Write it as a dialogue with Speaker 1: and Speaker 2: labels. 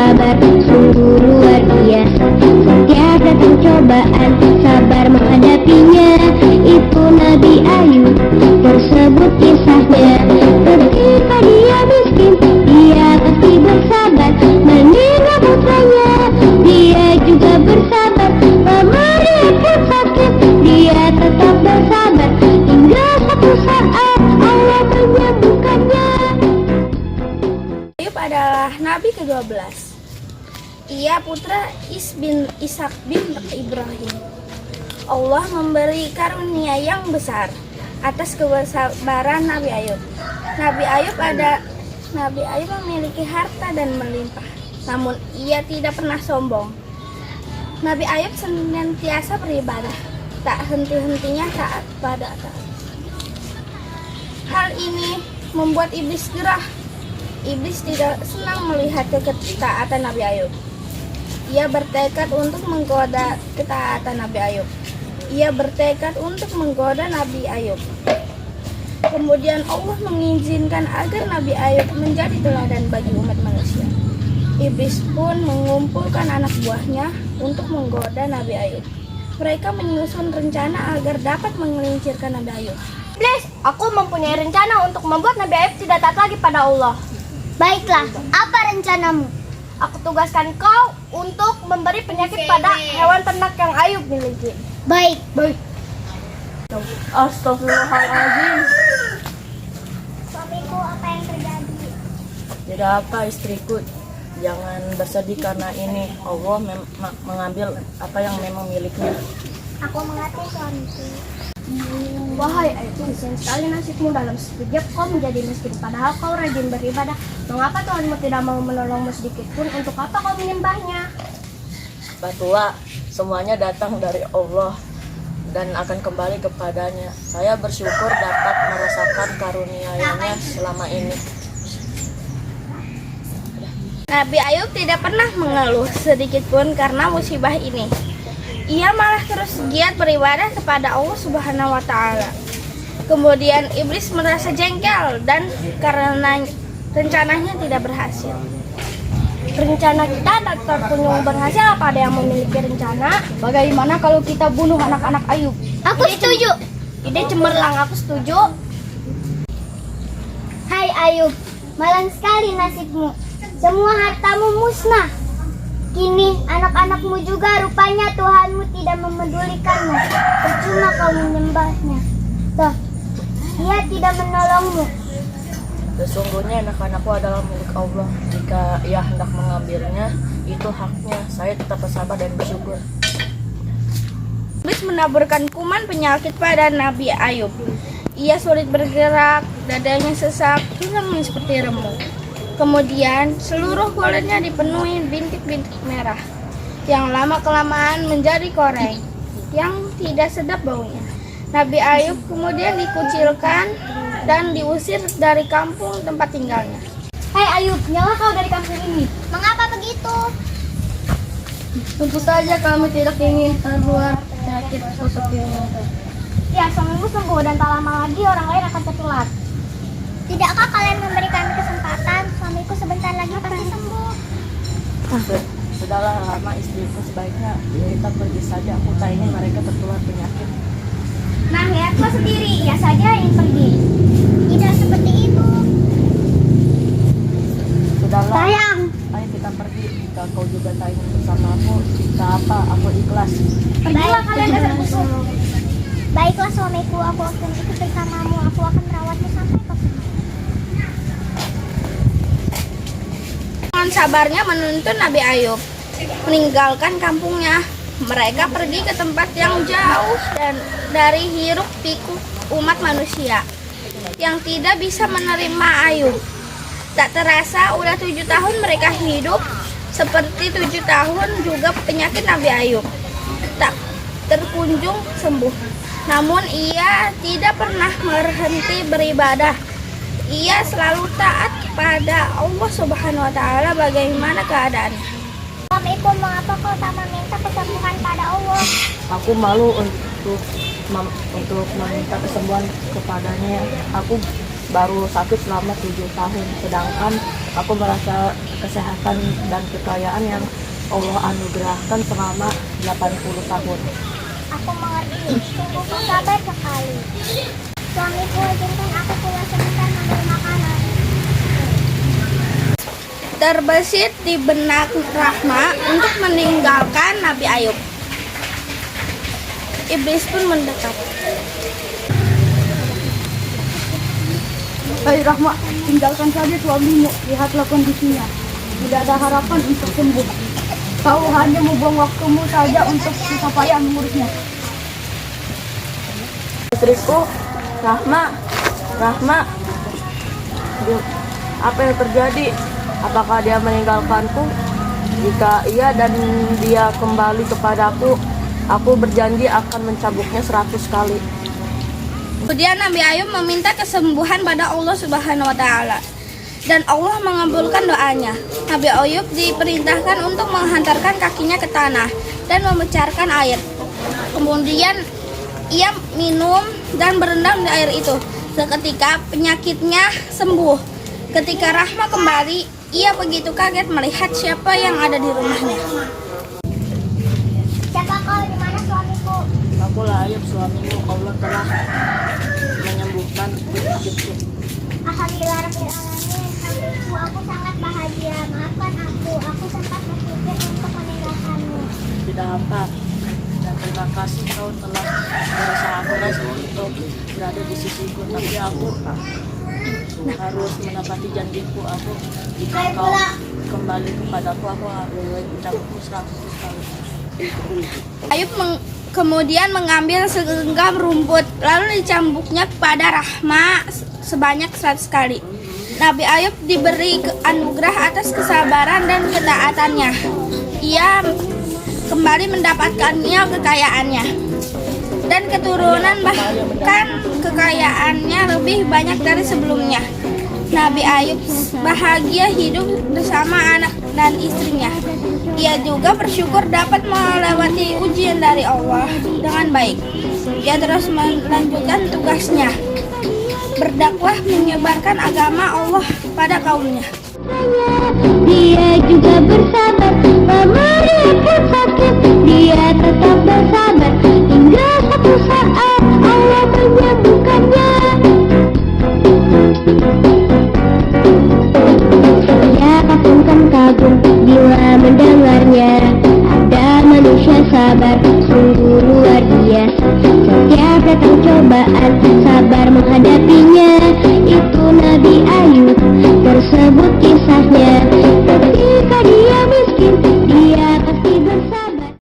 Speaker 1: bersabar, sungguh luar biasa. Setiap datang cobaan, sabar menghadapinya. Itu Nabi Ayub, tersebut kisahnya. Ketika dia miskin, dia pasti bersabar. Meninggal putranya, dia juga bersabar. Pemerintah pun sakit, dia tetap bersabar. Hingga satu saat Allah menyembuhkannya.
Speaker 2: Ayub adalah nabi ke-12. Ia putra bin Ishak bin Ibrahim. Allah memberi karunia yang besar atas kesabaran Nabi Ayub. Nabi Ayub memiliki harta dan melimpah, namun ia tidak pernah sombong. Nabi Ayub senantiasa beribadah, tak henti-hentinya taat pada Allah. Hal ini membuat iblis gerah. Iblis tidak senang melihat ketaatan Nabi Ayub. Ia bertekad untuk menggoda ketaatan Nabi Ayub. Kemudian Allah mengizinkan agar Nabi Ayub menjadi teladan bagi umat manusia. Iblis pun mengumpulkan anak buahnya untuk menggoda Nabi Ayub. Mereka menyusun rencana agar dapat menggelincirkan Nabi Ayub.
Speaker 3: Iblis, aku mempunyai rencana untuk membuat Nabi Ayub tidak taat lagi pada Allah.
Speaker 4: Baiklah, apa rencanamu?
Speaker 3: Aku tugaskan kau untuk memberi penyakit pada hewan ternak yang Ayub miliki.
Speaker 4: Baik.
Speaker 3: Astagfirullahaladzim.
Speaker 4: Suamiku, apa yang terjadi?
Speaker 5: Tidak apa istriku, jangan bersedih karena ini. Allah mengambil apa yang memang miliknya.
Speaker 4: Aku mengerti suamiku.
Speaker 3: Wahai Ayub, sayang sekali nasibmu. Dalam sekejap kau menjadi miskin, padahal kau rajin beribadah. Mengapa Tuhanmu tidak mau menolongmu sedikit pun? Untuk apa kau menyembahnya?
Speaker 5: Batua, semuanya datang dari Allah dan akan kembali kepadanya. Saya bersyukur dapat merasakan karunia-Nya selama ini.
Speaker 2: Nabi Ayub tidak pernah mengeluh sedikit pun karena musibah ini. Ia malah terus giat beribadah kepada Allah Subhanahu wa Ta'ala. Kemudian iblis merasa jengkel dan karena rencananya tidak berhasil.
Speaker 3: Rencana kita tak terkunjung berhasil. Apa ada yang memiliki rencana? Bagaimana kalau kita bunuh anak-anak Ayub?
Speaker 4: Aku setuju.
Speaker 3: Ide cemerlang, aku setuju.
Speaker 4: Hai Ayub, malang sekali nasibmu. Semua hartamu musnah. Kini anak-anakmu juga rupanya Tuhanmu tidak memedulikanmu. Percuma kau menyembahnya. Toh, Dia tidak menolongmu.
Speaker 5: Sesungguhnya anak-anakku adalah milik Allah. Jika Ia hendak mengambilnya, itu haknya. Saya tetap bersabar dan bersyukur.
Speaker 2: Iblis menaburkan kuman penyakit pada Nabi Ayub. Ia sulit bergerak, dadanya sesak, tulang seperti remuk. Kemudian seluruh kulitnya dipenuhi bintik-bintik merah yang lama-kelamaan menjadi koreng yang tidak sedap baunya. Nabi Ayub kemudian dikucilkan dan diusir dari kampung tempat tinggalnya.
Speaker 3: Hai Ayub, nyala kau dari kampung ini.
Speaker 4: Mengapa begitu?
Speaker 3: Tentu saja kami tidak ingin terluar penyakit seperti ini. Ya, suamimu sembuh dan tak lama lagi orang lain akan tertular.
Speaker 4: Tidakkah kalian memberikan kesempatan? Suamiku sebentar lagi pasti sembuh.
Speaker 5: Sudahlah lama istriku, sebaiknya kita pergi saja. Aku tak ingin mereka tertular penyakit.
Speaker 4: Nah, lihat kau sendiri. Ia saja yang pergi. Tidak seperti itu.
Speaker 5: Sudahlah.
Speaker 4: Sayang.
Speaker 5: Ayo kita pergi. Jika kau juga tak ingin bersamaku, jika apa, aku ikhlas.
Speaker 3: Pergilah kalian dan busuk.
Speaker 4: Baiklah suamiku, aku akan ikut bersamamu. Aku akan merawatmu sampai kau sembuh.
Speaker 2: Dengan sabarnya menuntun Nabi Ayub meninggalkan kampungnya. Mereka pergi ke tempat yang jauh dan dari hiruk pikuk umat manusia yang tidak bisa menerima Ayub. Tak terasa udah 7 tahun mereka hidup. Seperti 7 tahun juga penyakit Nabi Ayub tak terkunjung sembuh. Namun ia tidak pernah berhenti beribadah. Ia selalu taat kepada Allah Subhanahu wa Ta'ala bagaimana keadaannya.
Speaker 4: Suamiku, mengapa kau tak meminta kesembuhan pada Allah?
Speaker 5: Aku malu untuk meminta kesembuhan kepadanya. Aku baru sakit selama 7 tahun, sedangkan aku merasa kesehatan dan kekayaan yang Allah anugerahkan selama 80 tahun.
Speaker 4: Aku mengerti, sungguh sabar sekali. Suamiku izinkan aku keluar sebentar mengambil makanan.
Speaker 2: Terbesit di benak Rahma untuk meninggalkan Nabi Ayub. Iblis pun mendekat.
Speaker 3: Hai Rahma, tinggalkan saja suamimu. Lihatlah kondisinya. Tidak ada harapan untuk sembuh. Kau hanya membuang waktumu saja untuk susah payah mengurusnya.
Speaker 5: Istriku, Rahma, apa yang terjadi? Apakah dia meninggalkanku? Jika iya dan dia kembali kepadaku, aku berjanji akan mencambuknya 100 kali.
Speaker 2: Kemudian Nabi Ayub meminta kesembuhan pada Allah Subhanahu wa taala. Dan Allah mengabulkan doanya. Nabi Ayub diperintahkan untuk menghantarkan kakinya ke tanah dan memecarkan air. Kemudian ia minum dan berendam di air itu. Seketika penyakitnya sembuh. Ketika Rahma kembali, ia begitu kaget melihat siapa yang ada di rumahnya.
Speaker 4: Siapa kau? Di mana suamiku?
Speaker 5: Akulah Ayub, suamimu. Allah telah menyembuhkan penyakitku.
Speaker 4: Alhamdulillah Rabbil Alamin. Suamiku, aku sangat bahagia. Maafkan aku sempat berpikir untuk meninggalkanmu.
Speaker 5: Tidak apa. Dan terima kasih kau telah berusaha untuk berada di sisiku. Tapi aku harus menepati janjiku. Jika kau kembali kepadaku, aku harus mencambukmu 100 kali.
Speaker 2: Ayub kemudian mengambil segenggam rumput lalu dicambuknya kepada Rahma sebanyak 100 kali. Nabi Ayub diberi anugerah atas kesabaran dan ketaatannya. Ia kembali mendapatkannya kekayaannya dan keturunan, bahkan kekayaannya lebih banyak dari sebelumnya. Nabi Ayub bahagia hidup bersama anak dan istrinya. Ia juga bersyukur dapat melewati ujian dari Allah dengan baik. Ia terus melanjutkan tugasnya, berdakwah menyebarkan agama Allah pada kaumnya.
Speaker 1: Dia juga bersabar, memberikan sakit. Dia tetap bersabar hingga satu saat Allah menyembuhkannya. Siapa pun kan kagum bila mendengarnya. Ada manusia sabar, sungguh luar biasa. Setiap datang cobaan, sabar menghadapinya. Itu Nabi Ayub, tersebut kisahnya.